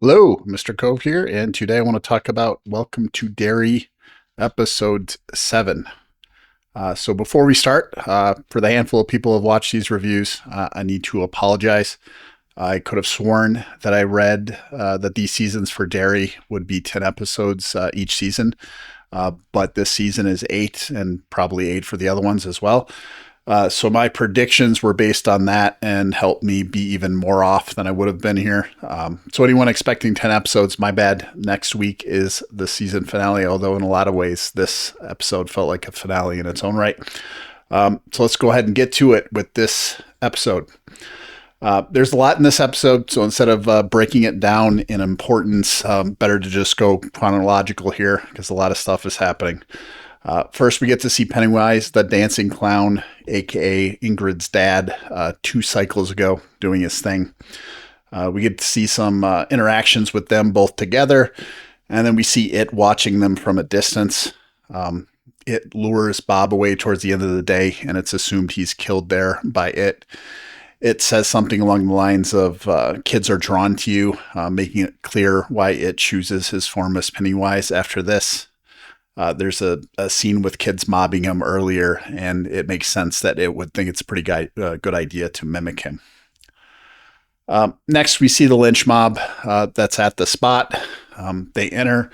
Hello, Mr. Cove here, and today I want to talk about Welcome to Derry, episode 7. So before we start, for the handful of people who have watched these reviews, I need to apologize. I could have sworn that I read that these seasons for Derry would be 10 episodes each season, but this season is 8 and probably 8 for the other ones as well. So my predictions were based on that and helped me be even more off than I would have been here. So anyone expecting 10 episodes, my bad. Next week is the season finale, although in a lot of ways this episode felt like a finale in its own right. So let's go ahead and get to it with this episode. There's a lot in this episode, so instead of breaking it down in importance, better to just go chronological here because a lot of stuff is happening. First, we get to see Pennywise, the dancing clown, aka Ingrid's dad, 2 cycles ago, doing his thing. We get to see some interactions with them both together, and then we see it watching them from a distance. It lures Bob away towards the end of the day, and it's assumed he's killed there by it. It says something along the lines of kids are drawn to you, making it clear why it chooses his form as Pennywise after this. There's a scene with kids mobbing him earlier, and it makes sense that it would think it's a pretty good idea to mimic him. Next, we see the lynch mob that's at the spot. They enter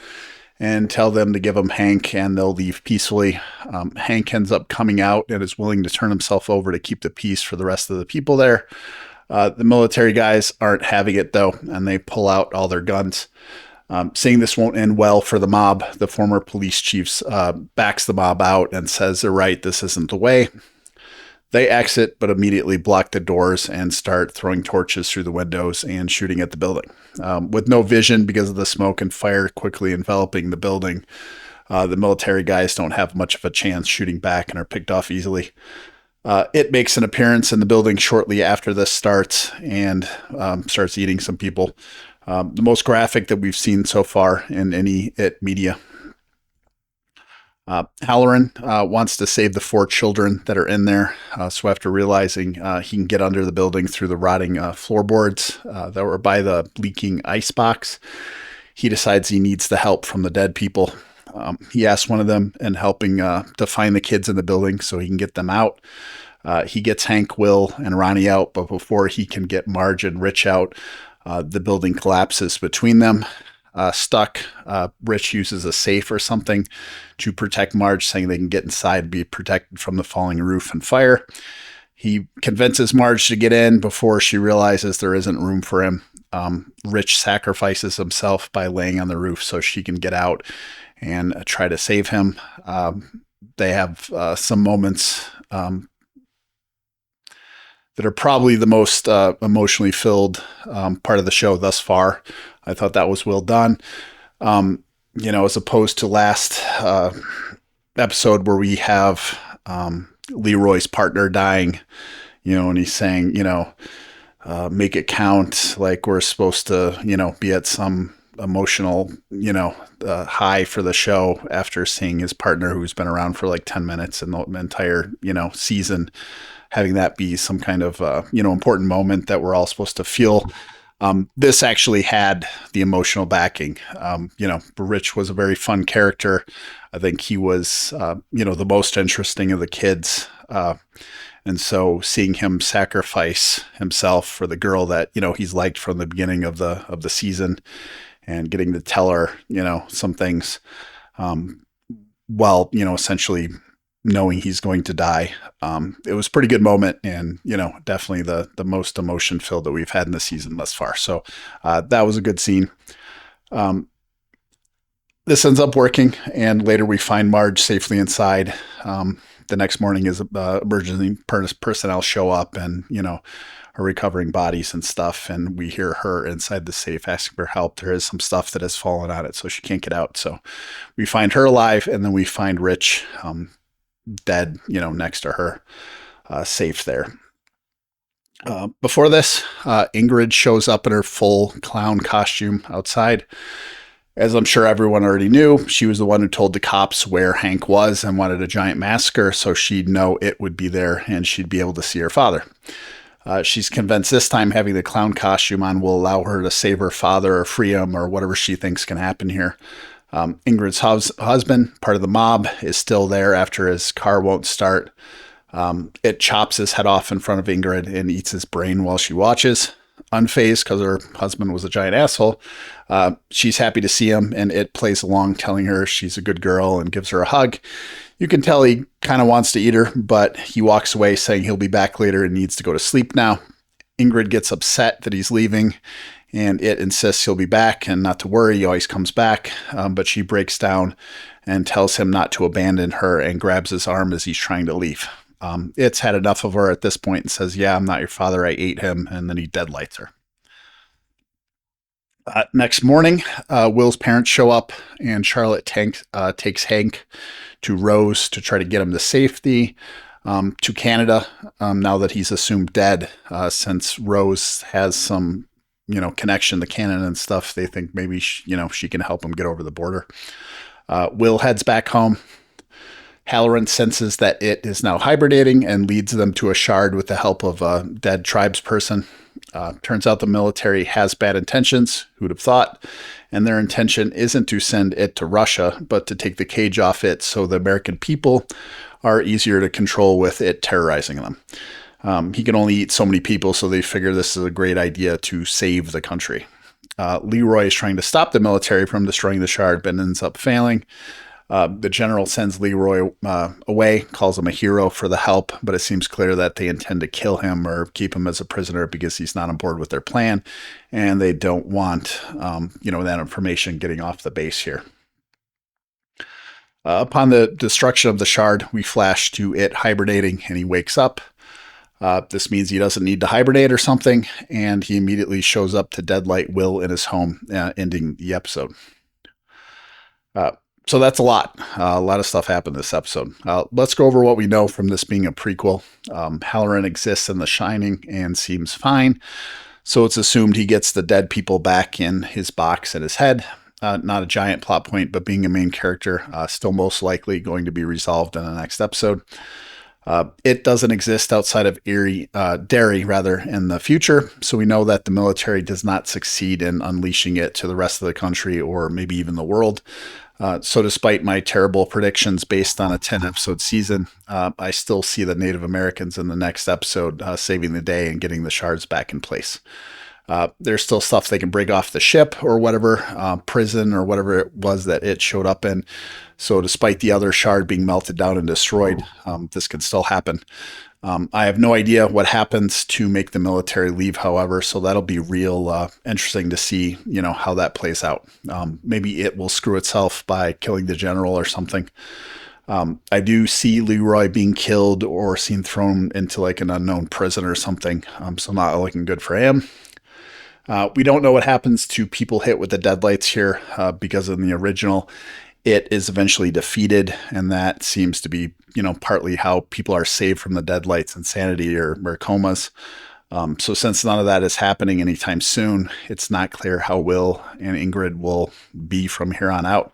and tell them to give them Hank, and they'll leave peacefully. Hank ends up coming out and is willing to turn himself over to keep the peace for the rest of the people there. The military guys aren't having it, though, and they pull out all their guns. Saying this won't end well for the mob, the former police chief backs the mob out and says they're right, this isn't the way. They exit, but immediately block the doors and start throwing torches through the windows and shooting at the building. With no vision because of the smoke and fire quickly enveloping the building, the military guys don't have much of a chance shooting back and are picked off easily. It makes an appearance in the building shortly after this starts and starts eating some people. The most graphic that we've seen so far in any It media. Halloran wants to save the 4 children that are in there. So after realizing he can get under the building through the rotting floorboards that were by the leaking ice box, he decides he needs the help from the dead people. He asks one of them in helping to find the kids in the building so he can get them out. He gets Hank, Will, and Ronnie out, but before he can get Marge and Rich out, the building collapses between them. Stuck, Rich uses a safe or something to protect Marge, saying they can get inside and be protected from the falling roof and fire. He convinces Marge to get in before she realizes there isn't room for him. Rich sacrifices himself by laying on the roof so she can get out and try to save him. They have some moments that are probably the most emotionally filled part of the show thus far. I thought that was well done. As opposed to last episode where we have Leroy's partner dying, and he's saying, make it count. Like we're supposed to, be at some emotional, high for the show after seeing his partner who's been around for like 10 minutes in the entire, season, having that be some kind of, important moment that we're all supposed to feel. This actually had the emotional backing. Rich was a very fun character. I think he was, the most interesting of the kids. And so seeing him sacrifice himself for the girl that, he's liked from the beginning of the season and getting to tell her, some things, while, essentially knowing he's going to die. It was a pretty good moment and, definitely the most emotion filled that we've had in the season thus far. So that was a good scene. This ends up working, and later we find Marge safely inside. The next morning is emergency personnel show up and, are recovering bodies and stuff. And we hear her inside the safe asking for help. There is some stuff that has fallen on it, so she can't get out. So we find her alive, and then we find Rich dead, next to her, safe there. Before this, Ingrid shows up in her full clown costume outside. As I'm sure everyone already knew, she was the one who told the cops where Hank was and wanted a giant massacre so she'd know it would be there and she'd be able to see her father. She's convinced this time having the clown costume on will allow her to save her father or free him or whatever she thinks can happen here. Ingrid's husband, part of the mob, is still there after his car won't start. It chops his head off in front of Ingrid and eats his brain while she watches. Unfazed because her husband was a giant asshole, she's happy to see him, and it plays along, telling her she's a good girl and gives her a hug. You can tell he kind of wants to eat her, but he walks away saying he'll be back later and needs to go to sleep now. Ingrid gets upset that he's leaving, and it insists he'll be back and not to worry, he always comes back, but she breaks down and tells him not to abandon her and grabs his arm as he's trying to leave. It's had enough of her at this point and says, yeah, I'm not your father, I ate him, and then he deadlights her. Next morning, Will's parents show up, and Charlotte takes Hank to Rose to try to get him to safety, to Canada, now that he's assumed dead, since Rose has some, connection to Canada and stuff. They think maybe, she can help him get over the border. Will heads back home. Halloran senses that it is now hibernating and leads them to a shard with the help of a dead tribesperson. Turns out the military has bad intentions, who'd have thought, and their intention isn't to send it to Russia, but to take the cage off it so the American people are easier to control with it terrorizing them. He can only eat so many people, so they figure this is a great idea to save the country. Leroy is trying to stop the military from destroying the shard, but ends up failing. The general sends Leroy away, calls him a hero for the help, but it seems clear that they intend to kill him or keep him as a prisoner because he's not on board with their plan, and they don't want, that information getting off the base here. Upon the destruction of the shard, we flash to it hibernating, and he wakes up. This means he doesn't need to hibernate or something, and he immediately shows up to deadlight Will in his home, ending the episode. So that's a lot. A lot of stuff happened this episode. Let's go over what we know from this being a prequel. Halloran exists in The Shining and seems fine. So it's assumed he gets the dead people back in his box at his head. Not a giant plot point, but being a main character, still most likely going to be resolved in the next episode. It doesn't exist outside of Derry, in the future. So we know that the military does not succeed in unleashing it to the rest of the country or maybe even the world. So despite my terrible predictions based on a 10-episode season, I still see the Native Americans in the next episode saving the day and getting the shards back in place. There's still stuff they can break off the ship or whatever, prison or whatever it was that it showed up in. So despite the other shard being melted down and destroyed, this can still happen. I have no idea what happens to make the military leave, however, so that'll be real interesting to see, how that plays out. Maybe it will screw itself by killing the general or something. I do see Leroy being killed or seen thrown into like an unknown prison or something, so not looking good for him. We don't know what happens to people hit with the deadlights here because in the original, it is eventually defeated, and that seems to be, partly how people are saved from the deadlights, insanity or comas. So since none of that is happening anytime soon, it's not clear how Will and Ingrid will be from here on out.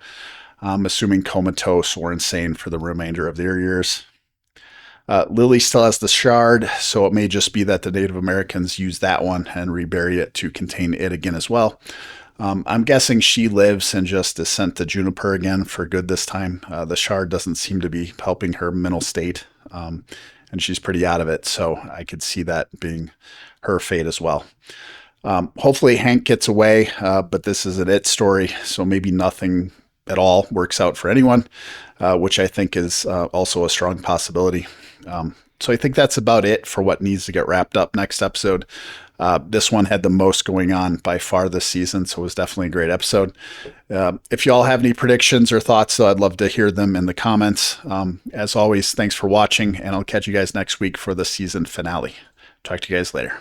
I'm assuming comatose or insane for the remainder of their years. Lily still has the shard, so it may just be that the Native Americans use that one and rebury it to contain it again as well. I'm guessing she lives and just is sent to Juniper again for good this time. The shard doesn't seem to be helping her mental state, and she's pretty out of it, so I could see that being her fate as well. Hopefully Hank gets away, but this is an it story, so maybe nothing at all works out for anyone, which I think is also a strong possibility. So I think that's about it for what needs to get wrapped up next episode. This one had the most going on by far this season, so it was definitely a great episode. If you all have any predictions or thoughts, though, I'd love to hear them in the comments. As always, thanks for watching, and I'll catch you guys next week for the season finale. Talk to you guys later.